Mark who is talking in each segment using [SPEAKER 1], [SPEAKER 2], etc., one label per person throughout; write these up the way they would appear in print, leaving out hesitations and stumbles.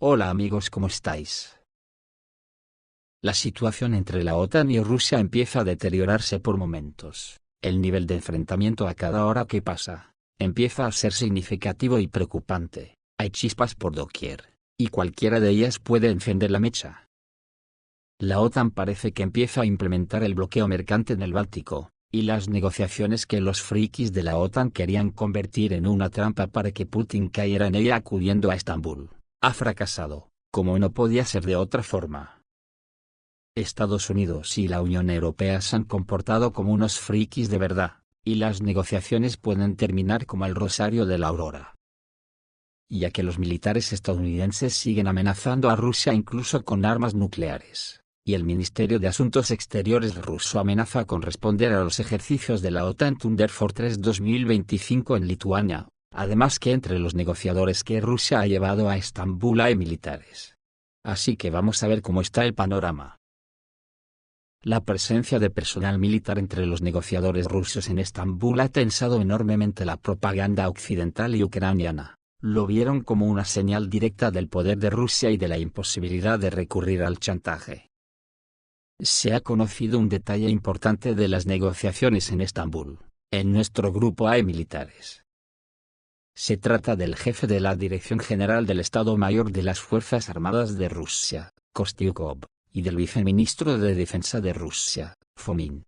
[SPEAKER 1] Hola amigos, ¿cómo estáis? La situación entre la OTAN y Rusia empieza a deteriorarse por momentos. El nivel de enfrentamiento a cada hora que pasa empieza a ser significativo y preocupante. Hay chispas por doquier, y cualquiera de ellas puede encender la mecha. La OTAN parece que empieza a implementar el bloqueo mercante en el Báltico, y las negociaciones que los frikis de la OTAN querían convertir en una trampa para que Putin cayera en ella acudiendo a Estambul, ha fracasado, como no podía ser de otra forma. Estados Unidos y la Unión Europea se han comportado como unos frikis de verdad, y las negociaciones pueden terminar como el rosario de la aurora. Ya que los militares estadounidenses siguen amenazando a Rusia incluso con armas nucleares, y el Ministerio de Asuntos Exteriores ruso amenaza con responder a los ejercicios de la OTAN Thunder Fortress 2025 en Lituania, además que entre los negociadores que Rusia ha llevado a Estambul hay militares. Así que vamos a ver cómo está el panorama. La presencia de personal militar entre los negociadores rusos en Estambul ha tensado enormemente la propaganda occidental y ucraniana. Lo vieron como una señal directa del poder de Rusia y de la imposibilidad de recurrir al chantaje. Se ha conocido un detalle importante de las negociaciones en Estambul. En nuestro grupo hay militares. Se trata del jefe de la Dirección General del Estado Mayor de las Fuerzas Armadas de Rusia, Kostyukov, y del viceministro de Defensa de Rusia, Fomin.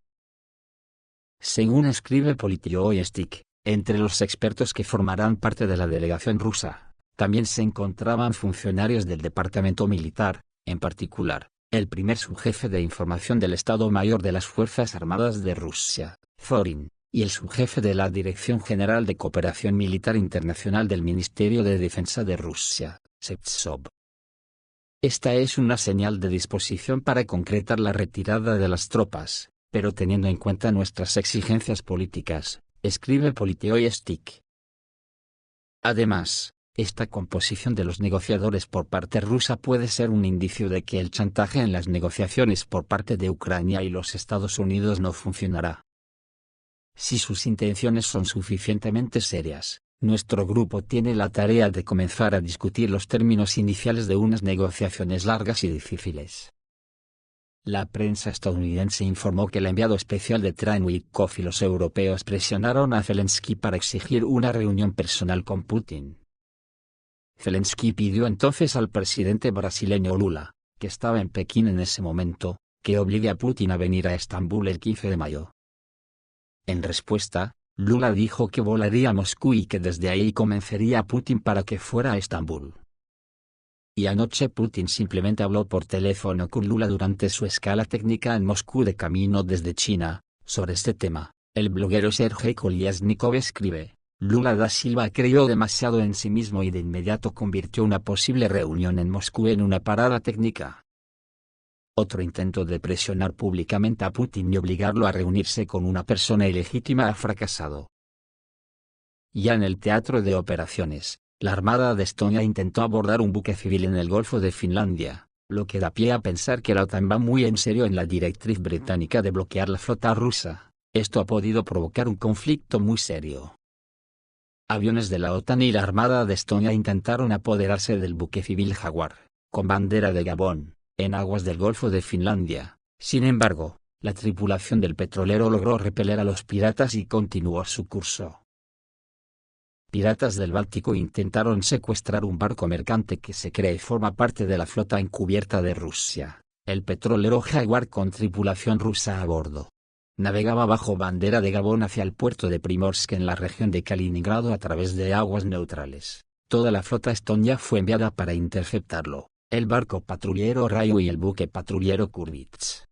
[SPEAKER 1] Según escribe Politioyestik, entre los expertos que formarán parte de la delegación rusa, también se encontraban funcionarios del Departamento Militar, en particular, el primer subjefe de información del Estado Mayor de las Fuerzas Armadas de Rusia, Zorin, y el subjefe de la Dirección General de Cooperación Militar Internacional del Ministerio de Defensa de Rusia, Shevtsov. Esta es una señal de disposición para concretar la retirada de las tropas, pero teniendo en cuenta nuestras exigencias políticas, escribe Politioyestik. Además, esta composición de los negociadores por parte rusa puede ser un indicio de que el chantaje en las negociaciones por parte de Ucrania y los Estados Unidos no funcionará. Si sus intenciones son suficientemente serias, nuestro grupo tiene la tarea de comenzar a discutir los términos iniciales de unas negociaciones largas y difíciles. La prensa estadounidense informó que el enviado especial de Trainwikov y los europeos presionaron a Zelensky para exigir una reunión personal con Putin. Zelensky pidió entonces al presidente brasileño Lula, que estaba en Pekín en ese momento, que obligue a Putin a venir a Estambul el 15 de mayo. En respuesta, Lula dijo que volaría a Moscú y que desde ahí convencería a Putin para que fuera a Estambul. Y anoche Putin simplemente habló por teléfono con Lula durante su escala técnica en Moscú de camino desde China. Sobre este tema, el bloguero Sergei Kolyaznikov escribe: Lula da Silva creyó demasiado en sí mismo y de inmediato convirtió una posible reunión en Moscú en una parada técnica. Otro intento de presionar públicamente a Putin y obligarlo a reunirse con una persona ilegítima ha fracasado. Ya en el teatro de operaciones, la Armada de Estonia intentó abordar un buque civil en el Golfo de Finlandia, lo que da pie a pensar que la OTAN va muy en serio en la directriz británica de bloquear la flota rusa. Esto ha podido provocar un conflicto muy serio. Aviones de la OTAN y la Armada de Estonia intentaron apoderarse del buque civil Jaguar, con bandera de Gabón, en aguas del Golfo de Finlandia. Sin embargo, la tripulación del petrolero logró repeler a los piratas y continuó su curso. Piratas del Báltico intentaron secuestrar un barco mercante que se cree forma parte de la flota encubierta de Rusia, el petrolero Jaguar con tripulación rusa a bordo. Navegaba bajo bandera de Gabón hacia el puerto de Primorsk en la región de Kaliningrado a través de aguas neutrales. Toda la flota estonia fue enviada para interceptarlo, el barco patrullero Rayo y el buque patrullero Kurvits.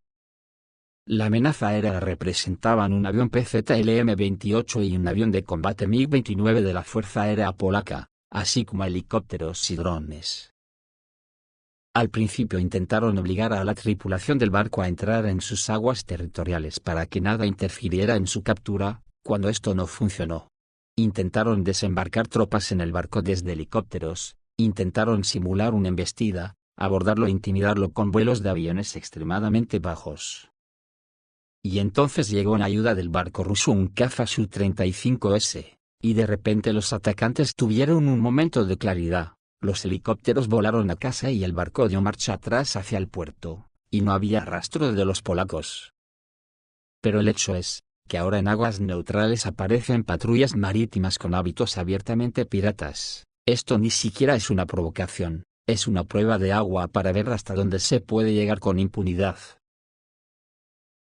[SPEAKER 1] La amenaza aérea representaban un avión PZLM-28 y un avión de combate MiG-29 de la Fuerza Aérea Polaca, así como helicópteros y drones. Al principio intentaron obligar a la tripulación del barco a entrar en sus aguas territoriales para que nada interfiriera en su captura. Cuando esto no funcionó, intentaron desembarcar tropas en el barco desde helicópteros, intentaron simular una embestida, abordarlo e intimidarlo con vuelos de aviones extremadamente bajos. Y entonces llegó en ayuda del barco ruso un Kafa Su-35S, y de repente los atacantes tuvieron un momento de claridad. Los helicópteros volaron a casa y el barco dio marcha atrás hacia el puerto, y no había rastro de los polacos. Pero el hecho es, que ahora en aguas neutrales aparecen patrullas marítimas con hábitos abiertamente piratas. Esto ni siquiera es una provocación, es una prueba de agua para ver hasta dónde se puede llegar con impunidad.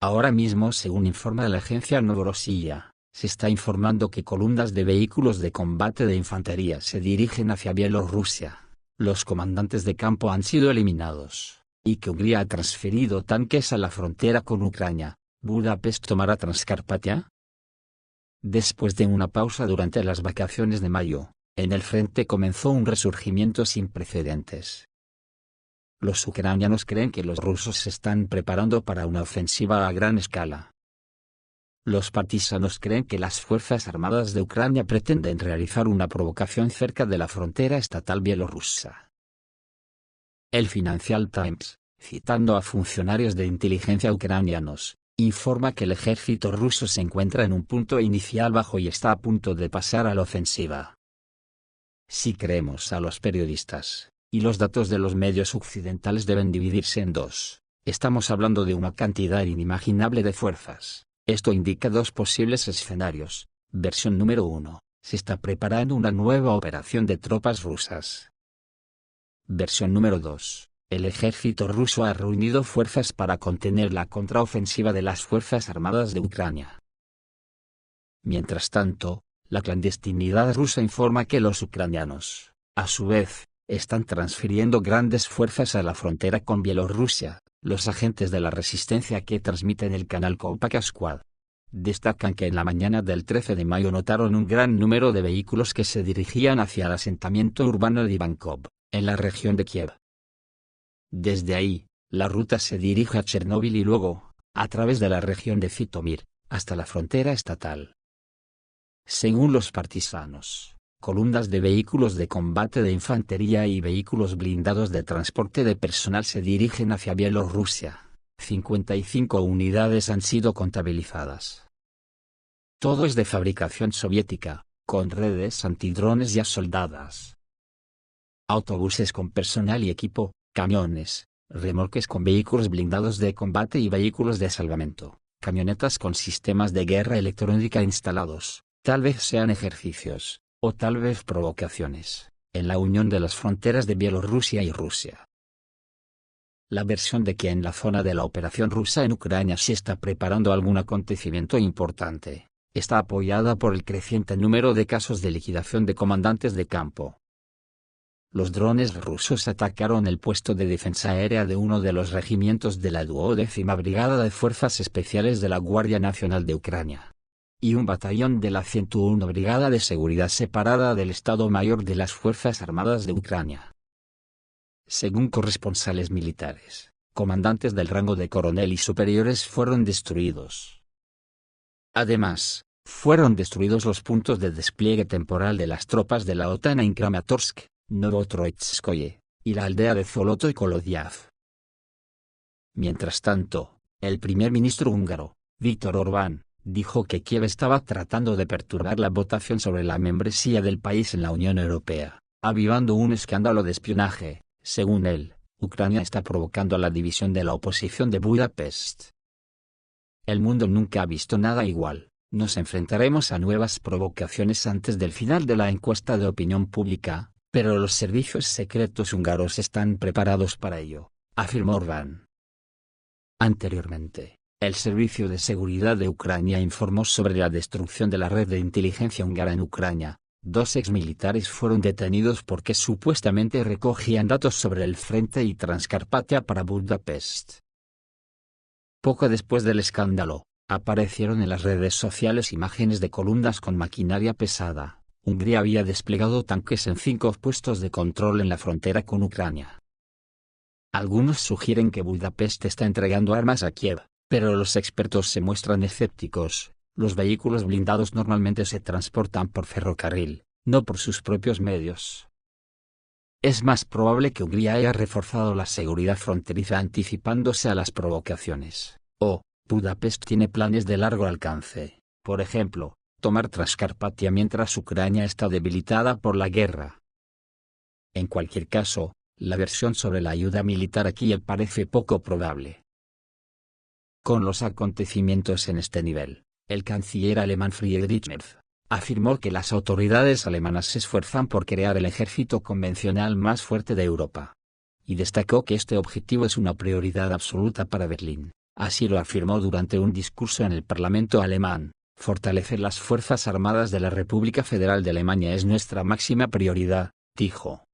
[SPEAKER 1] Ahora mismo, según informa la agencia Novorossiya, se está informando que columnas de vehículos de combate de infantería se dirigen hacia Bielorrusia. Los comandantes de campo han sido eliminados, y que Hungría ha transferido tanques a la frontera con Ucrania. ¿Budapest tomará Transcarpatia? Después de una pausa durante las vacaciones de mayo, en el frente comenzó un resurgimiento sin precedentes. Los ucranianos creen que los rusos se están preparando para una ofensiva a gran escala. Los partisanos creen que las Fuerzas Armadas de Ucrania pretenden realizar una provocación cerca de la frontera estatal bielorrusa. El Financial Times, citando a funcionarios de inteligencia ucranianos, informa que el ejército ruso se encuentra en un punto inicial bajo y está a punto de pasar a la ofensiva. Si creemos a los periodistas, y los datos de los medios occidentales deben dividirse en dos, estamos hablando de una cantidad inimaginable de fuerzas. Esto indica dos posibles escenarios. Versión número 1, se está preparando una nueva operación de tropas rusas. Versión número 2. El ejército ruso ha reunido fuerzas para contener la contraofensiva de las Fuerzas Armadas de Ucrania. Mientras tanto, la clandestinidad rusa informa que los ucranianos, a su vez, están transfiriendo grandes fuerzas a la frontera con Bielorrusia. Los agentes de la resistencia que transmiten el canal Compact Squad destacan que en la mañana del 13 de mayo notaron un gran número de vehículos que se dirigían hacia el asentamiento urbano de Ivankov, en la región de Kiev. Desde ahí, la ruta se dirige a Chernóbil y luego, a través de la región de Zitomir, hasta la frontera estatal. Según los partisanos, columnas de vehículos de combate de infantería y vehículos blindados de transporte de personal se dirigen hacia Bielorrusia. 55 unidades han sido contabilizadas. Todo es de fabricación soviética, con redes antidrones ya soldadas. Autobuses con personal y equipo, camiones, remolques con vehículos blindados de combate y vehículos de salvamento, camionetas con sistemas de guerra electrónica instalados, tal vez sean ejercicios, o tal vez provocaciones, en la unión de las fronteras de Bielorrusia y Rusia. La versión de que en la zona de la operación rusa en Ucrania se está preparando algún acontecimiento importante, está apoyada por el creciente número de casos de liquidación de comandantes de campo. Los drones rusos atacaron el puesto de defensa aérea de uno de los regimientos de la 12ª Brigada de Fuerzas Especiales de la Guardia Nacional de Ucrania y un batallón de la 101 Brigada de Seguridad separada del Estado Mayor de las Fuerzas Armadas de Ucrania. Según corresponsales militares, comandantes del rango de coronel y superiores fueron destruidos. Además, fueron destruidos los puntos de despliegue temporal de las tropas de la OTAN en Kramatorsk, Novotroitskoye, y la aldea de Zoloto y Kolodiav. Mientras tanto, el primer ministro húngaro, Viktor Orbán, dijo que Kiev estaba tratando de perturbar la votación sobre la membresía del país en la Unión Europea, avivando un escándalo de espionaje. Según él, Ucrania está provocando la división de la oposición de Budapest. El mundo nunca ha visto nada igual. Nos enfrentaremos a nuevas provocaciones antes del final de la encuesta de opinión pública, pero los servicios secretos húngaros están preparados para ello, afirmó Orbán. Anteriormente, el Servicio de Seguridad de Ucrania informó sobre la destrucción de la red de inteligencia húngara en Ucrania. 2 exmilitares fueron detenidos porque supuestamente recogían datos sobre el frente y Transcarpatia para Budapest. Poco después del escándalo, aparecieron en las redes sociales imágenes de columnas con maquinaria pesada. Hungría había desplegado tanques en 5 puestos de control en la frontera con Ucrania. Algunos sugieren que Budapest está entregando armas a Kiev, pero los expertos se muestran escépticos. Los vehículos blindados normalmente se transportan por ferrocarril, no por sus propios medios. Es más probable que Hungría haya reforzado la seguridad fronteriza anticipándose a las provocaciones, o Budapest tiene planes de largo alcance, por ejemplo, tomar Transcarpatia mientras Ucrania está debilitada por la guerra. En cualquier caso, la versión sobre la ayuda militar a Kiev parece poco probable. Con los acontecimientos en este nivel, el canciller alemán Friedrich Merz afirmó que las autoridades alemanas se esfuerzan por crear el ejército convencional más fuerte de Europa. Y destacó que este objetivo es una prioridad absoluta para Berlín. Así lo afirmó durante un discurso en el Parlamento alemán. Fortalecer las Fuerzas Armadas de la República Federal de Alemania es nuestra máxima prioridad, dijo.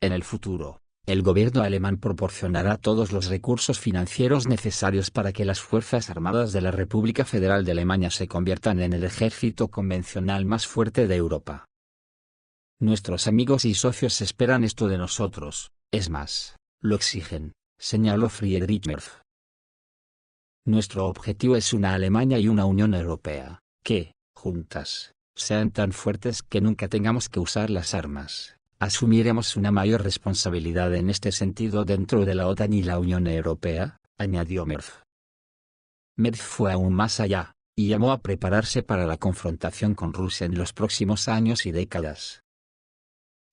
[SPEAKER 1] En el futuro, el gobierno alemán proporcionará todos los recursos financieros necesarios para que las Fuerzas Armadas de la República Federal de Alemania se conviertan en el ejército convencional más fuerte de Europa. Nuestros amigos y socios esperan esto de nosotros, es más, lo exigen, señaló Friedrich Merz. Nuestro objetivo es una Alemania y una Unión Europea, que, juntas, sean tan fuertes que nunca tengamos que usar las armas. Asumiremos una mayor responsabilidad en este sentido dentro de la OTAN y la Unión Europea, añadió Merz. Merz fue aún más allá, y llamó a prepararse para la confrontación con Rusia en los próximos años y décadas.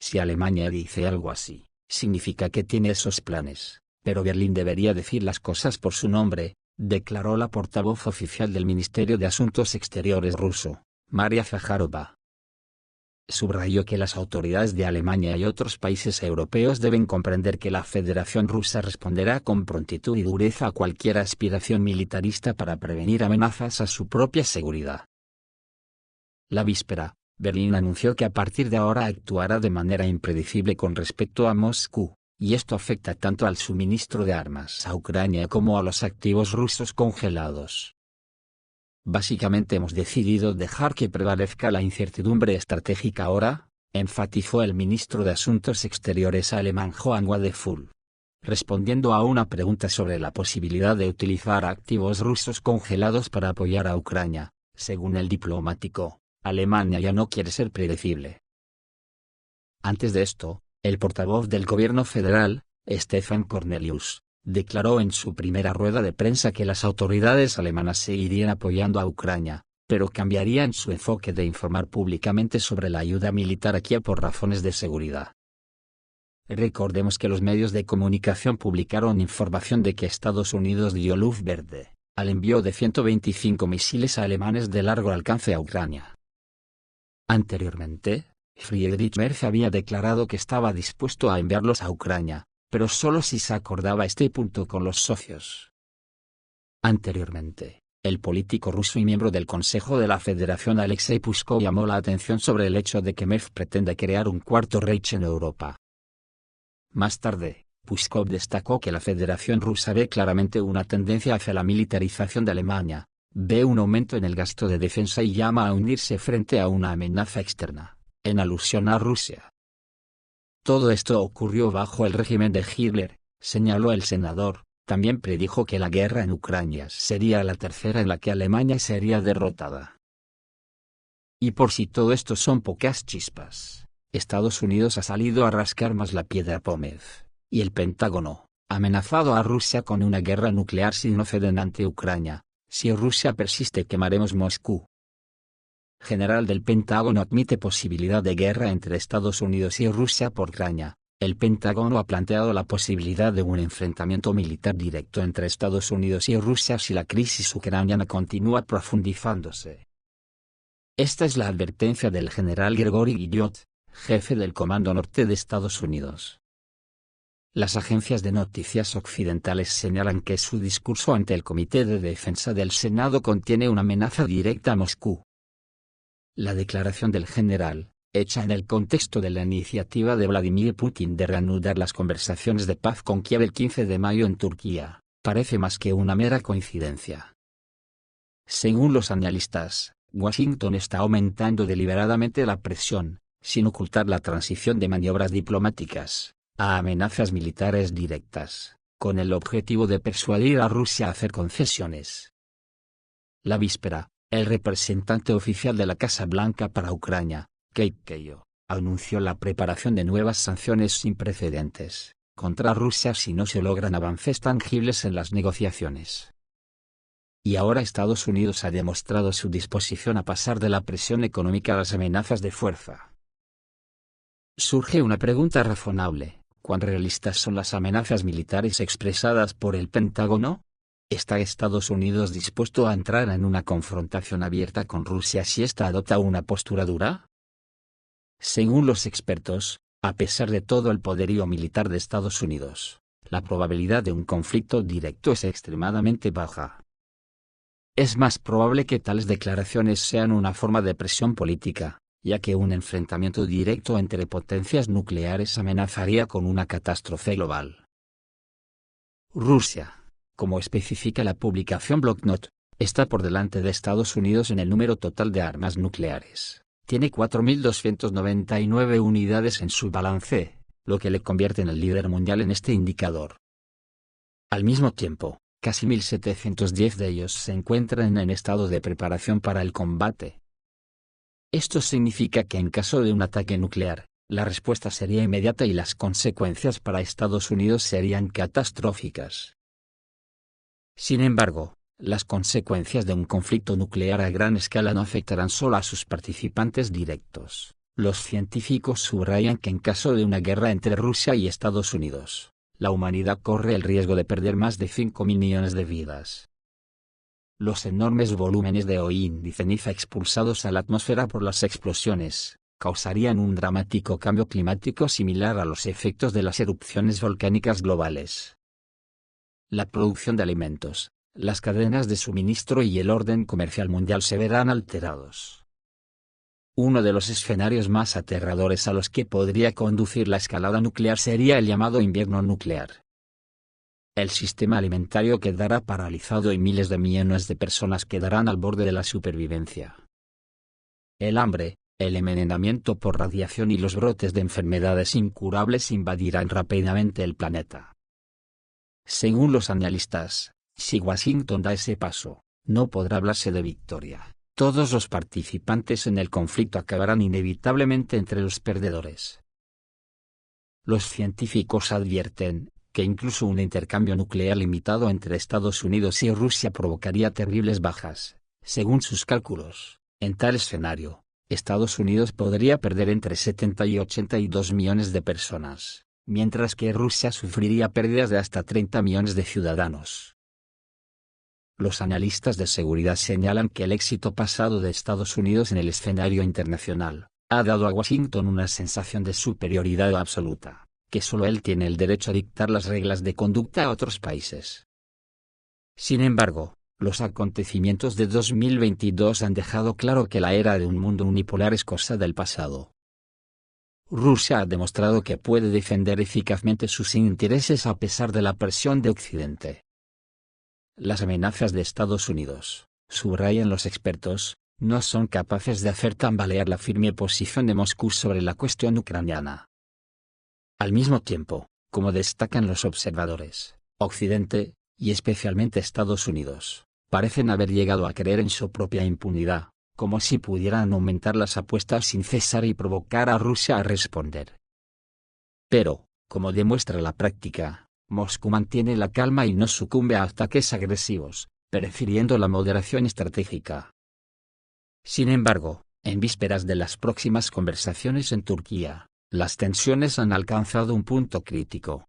[SPEAKER 1] Si Alemania dice algo así, significa que tiene esos planes, pero Berlín debería decir las cosas por su nombre, declaró la portavoz oficial del Ministerio de Asuntos Exteriores ruso, Maria Zaharova. Subrayó que las autoridades de Alemania y otros países europeos deben comprender que la Federación Rusa responderá con prontitud y dureza a cualquier aspiración militarista para prevenir amenazas a su propia seguridad. La víspera, Berlín anunció que a partir de ahora actuará de manera impredecible con respecto a Moscú, y esto afecta tanto al suministro de armas a Ucrania como a los activos rusos congelados. Básicamente hemos decidido dejar que prevalezca la incertidumbre estratégica ahora, enfatizó el ministro de Asuntos Exteriores alemán Johann Wadephul. Respondiendo a una pregunta sobre la posibilidad de utilizar activos rusos congelados para apoyar a Ucrania, según el diplomático, Alemania ya no quiere ser predecible. Antes de esto, el portavoz del gobierno federal, Stefan Cornelius, declaró en su primera rueda de prensa que las autoridades alemanas seguirían apoyando a Ucrania, pero cambiarían su enfoque de informar públicamente sobre la ayuda militar a Kiev por razones de seguridad. Recordemos que los medios de comunicación publicaron información de que Estados Unidos dio luz verde al envío de 125 misiles alemanes de largo alcance a Ucrania. Anteriormente, Friedrich Merz había declarado que estaba dispuesto a enviarlos a Ucrania, pero solo si se acordaba este punto con los socios. Anteriormente, el político ruso y miembro del Consejo de la Federación Alexei Pushkov llamó la atención sobre el hecho de que Merz pretende crear un cuarto Reich en Europa. Más tarde, Pushkov destacó que la Federación Rusa ve claramente una tendencia hacia la militarización de Alemania, ve un aumento en el gasto de defensa y llama a unirse frente a una amenaza externa, en alusión a Rusia. Todo esto ocurrió bajo el régimen de Hitler, señaló el senador. También predijo que la guerra en Ucrania sería la tercera en la que Alemania sería derrotada. Y por si todo esto son pocas chispas, Estados Unidos ha salido a rascar más la piedra Pómez, y el Pentágono, amenazado a Rusia con una guerra nuclear si no ceden ante Ucrania. Si Rusia persiste, quemaremos Moscú. General del Pentágono admite posibilidad de guerra entre Estados Unidos y Rusia por Ucrania. El Pentágono ha planteado la posibilidad de un enfrentamiento militar directo entre Estados Unidos y Rusia si la crisis ucraniana continúa profundizándose. Esta es la advertencia del general Gregory Guillot, jefe del Comando Norte de Estados Unidos. Las agencias de noticias occidentales señalan que su discurso ante el Comité de Defensa del Senado contiene una amenaza directa a Moscú. La declaración del general, hecha en el contexto de la iniciativa de Vladimir Putin de reanudar las conversaciones de paz con Kiev el 15 de mayo en Turquía, parece más que una mera coincidencia. Según los analistas, Washington está aumentando deliberadamente la presión, sin ocultar la transición de maniobras diplomáticas a amenazas militares directas, con el objetivo de persuadir a Rusia a hacer concesiones. La víspera, el representante oficial de la Casa Blanca para Ucrania, Kate Keyo, anunció la preparación de nuevas sanciones sin precedentes contra Rusia si no se logran avances tangibles en las negociaciones. Y ahora Estados Unidos ha demostrado su disposición a pasar de la presión económica a las amenazas de fuerza. Surge una pregunta razonable: ¿cuán realistas son las amenazas militares expresadas por el Pentágono? ¿Está Estados Unidos dispuesto a entrar en una confrontación abierta con Rusia si ésta adopta una postura dura? Según los expertos, a pesar de todo el poderío militar de Estados Unidos, la probabilidad de un conflicto directo es extremadamente baja. Es más probable que tales declaraciones sean una forma de presión política, ya que un enfrentamiento directo entre potencias nucleares amenazaría con una catástrofe global. Rusia, como especifica la publicación Blocknote, está por delante de Estados Unidos en el número total de armas nucleares. Tiene 4.299 unidades en su balance, lo que le convierte en el líder mundial en este indicador. Al mismo tiempo, casi 1.710 de ellos se encuentran en estado de preparación para el combate. Esto significa que en caso de un ataque nuclear, la respuesta sería inmediata y las consecuencias para Estados Unidos serían catastróficas. Sin embargo, las consecuencias de un conflicto nuclear a gran escala no afectarán solo a sus participantes directos. Los científicos subrayan que en caso de una guerra entre Rusia y Estados Unidos, la humanidad corre el riesgo de perder más de 5.000 millones de vidas. Los enormes volúmenes de hollín y ceniza expulsados a la atmósfera por las explosiones causarían un dramático cambio climático similar a los efectos de las erupciones volcánicas globales. La producción de alimentos, las cadenas de suministro y el orden comercial mundial se verán alterados. Uno de los escenarios más aterradores a los que podría conducir la escalada nuclear sería el llamado invierno nuclear. El sistema alimentario quedará paralizado y miles de millones de personas quedarán al borde de la supervivencia. El hambre, el envenenamiento por radiación y los brotes de enfermedades incurables invadirán rápidamente el planeta. Según los analistas, si Washington da ese paso, no podrá hablarse de victoria. Todos los participantes en el conflicto acabarán inevitablemente entre los perdedores. Los científicos advierten que incluso un intercambio nuclear limitado entre Estados Unidos y Rusia provocaría terribles bajas. Según sus cálculos, en tal escenario, Estados Unidos podría perder entre 70 y 82 millones de personas, mientras que Rusia sufriría pérdidas de hasta 30 millones de ciudadanos. Los analistas de seguridad señalan que el éxito pasado de Estados Unidos en el escenario internacional ha dado a Washington una sensación de superioridad absoluta, que solo él tiene el derecho a dictar las reglas de conducta a otros países. Sin embargo, los acontecimientos de 2022 han dejado claro que la era de un mundo unipolar es cosa del pasado. Rusia ha demostrado que puede defender eficazmente sus intereses a pesar de la presión de Occidente. Las amenazas de Estados Unidos, subrayan los expertos, no son capaces de hacer tambalear la firme posición de Moscú sobre la cuestión ucraniana. Al mismo tiempo, como destacan los observadores, Occidente, y especialmente Estados Unidos, parecen haber llegado a creer en su propia impunidad, como si pudieran aumentar las apuestas sin cesar y provocar a Rusia a responder. Pero, como demuestra la práctica, Moscú mantiene la calma y no sucumbe a ataques agresivos, prefiriendo la moderación estratégica. Sin embargo, en vísperas de las próximas conversaciones en Turquía, las tensiones han alcanzado un punto crítico.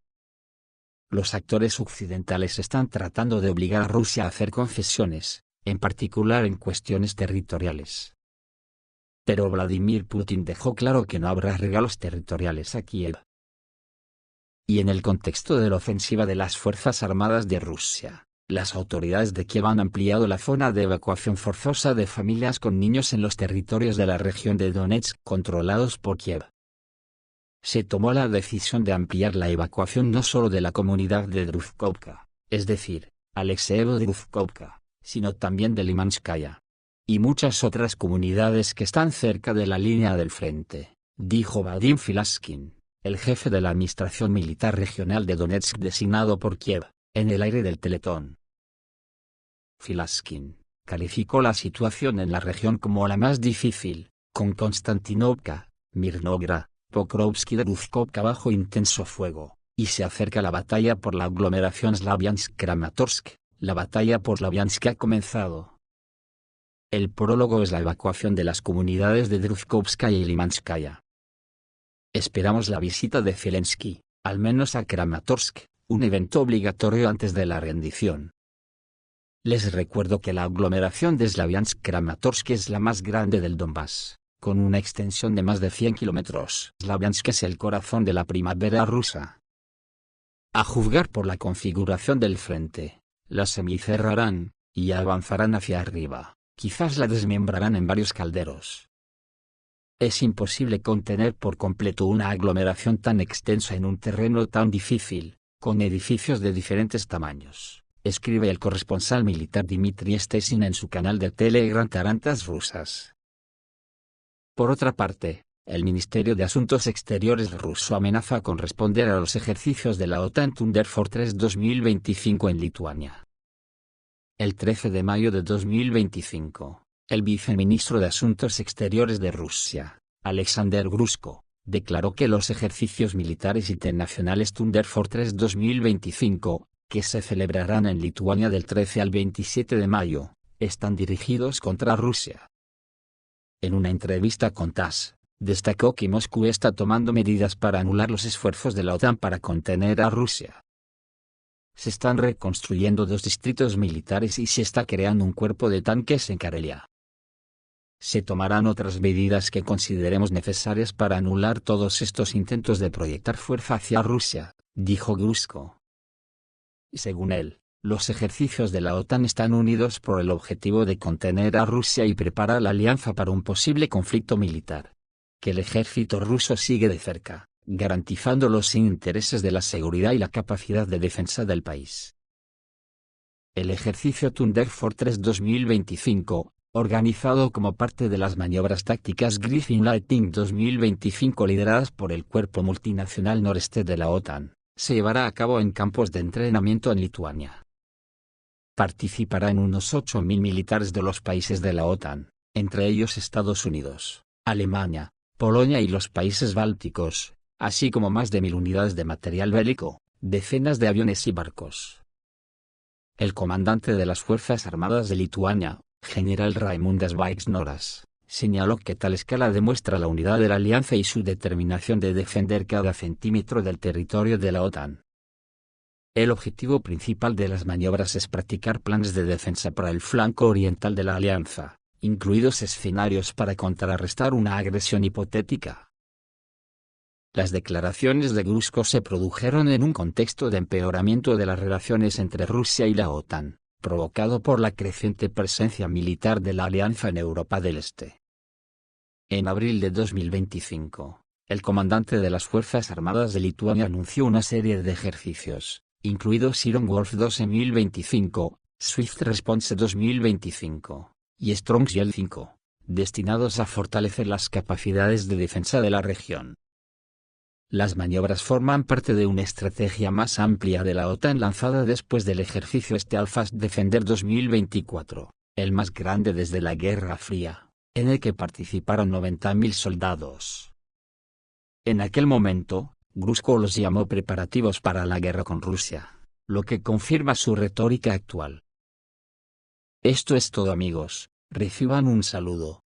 [SPEAKER 1] Los actores occidentales están tratando de obligar a Rusia a hacer concesiones, en particular en cuestiones territoriales. Pero Vladimir Putin dejó claro que no habrá regalos territoriales a Kiev. Y en el contexto de la ofensiva de las Fuerzas Armadas de Rusia, las autoridades de Kiev han ampliado la zona de evacuación forzosa de familias con niños en los territorios de la región de Donetsk controlados por Kiev. Se tomó la decisión de ampliar la evacuación no solo de la comunidad de Druzhkovka, es decir, Alexeevo-Druzhkovka, sino también de Limanskaya y muchas otras comunidades que están cerca de la línea del frente, dijo Vadim Filaskin, el jefe de la Administración Militar Regional de Donetsk designado por Kiev, en el aire del Teletón. Filaskin calificó la situación en la región como la más difícil, con Konstantinovka, Mirnograd, Pokrovsk y Druzhkovka bajo intenso fuego, y se acerca la batalla por la aglomeración Slaviansk-Kramatorsk. La batalla por Slaviansk ha comenzado. El prólogo es la evacuación de las comunidades de Druzhkovskaya y Limanskaya. Esperamos la visita de Zelensky, al menos a Kramatorsk, un evento obligatorio antes de la rendición. Les recuerdo que la aglomeración de Slaviansk-Kramatorsk es la más grande del Donbass, con una extensión de más de 100 kilómetros. Slaviansk es el corazón de la primavera rusa. A juzgar por la configuración del frente, la semicerrarán, y avanzarán hacia arriba, quizás la desmembrarán en varios calderos. Es imposible contener por completo una aglomeración tan extensa en un terreno tan difícil, con edificios de diferentes tamaños, escribe el corresponsal militar Dmitry Stesin en su canal de Telegram Tarantas Rusas. Por otra parte, el Ministerio de Asuntos Exteriores ruso amenaza con responder a los ejercicios de la OTAN Thunder Fortress 2025 en Lituania. El 13 de mayo de 2025, el viceministro de Asuntos Exteriores de Rusia, Alexander Grushko, declaró que los ejercicios militares internacionales Thunder Fortress 2025, que se celebrarán en Lituania del 13 al 27 de mayo, están dirigidos contra Rusia. En una entrevista con TASS, destacó que Moscú está tomando medidas para anular los esfuerzos de la OTAN para contener a Rusia. Se están reconstruyendo 2 distritos militares y se está creando un cuerpo de tanques en Karelia. Se tomarán otras medidas que consideremos necesarias para anular todos estos intentos de proyectar fuerza hacia Rusia, dijo Grushko. Según él, los ejercicios de la OTAN están unidos por el objetivo de contener a Rusia y preparar la alianza para un posible conflicto militar. Que el ejército ruso sigue de cerca, garantizando los intereses de la seguridad y la capacidad de defensa del país. El ejercicio Thunder Fortress 2025, organizado como parte de las maniobras tácticas Griffin Lightning 2025 lideradas por el Cuerpo Multinacional Noreste de la OTAN, se llevará a cabo en campos de entrenamiento en Lituania. Participarán unos 8.000 militares de los países de la OTAN, entre ellos Estados Unidos, Alemania, Polonia y los países bálticos, así como más de 1.000 unidades de material bélico, decenas de aviones y barcos. El comandante de las Fuerzas Armadas de Lituania, general Raimundas Vaiksnoras, señaló que tal escala demuestra la unidad de la alianza y su determinación de defender cada centímetro del territorio de la OTAN. El objetivo principal de las maniobras es practicar planes de defensa para el flanco oriental de la alianza, incluidos escenarios para contrarrestar una agresión hipotética. Las declaraciones de Grushko se produjeron en un contexto de empeoramiento de las relaciones entre Rusia y la OTAN, provocado por la creciente presencia militar de la alianza en Europa del Este. En abril de 2025, el comandante de las Fuerzas Armadas de Lituania anunció una serie de ejercicios, incluidos Iron Wolf 2025, Swift Response 2025, y Strong Shield 5, destinados a fortalecer las capacidades de defensa de la región. Las maniobras forman parte de una estrategia más amplia de la OTAN lanzada después del ejercicio Steadfast Defender 2024, el más grande desde la Guerra Fría, en el que participaron 90.000 soldados. En aquel momento, Grushko los llamó preparativos para la guerra con Rusia, lo que confirma su retórica actual. Esto es todo, amigos, reciban un saludo.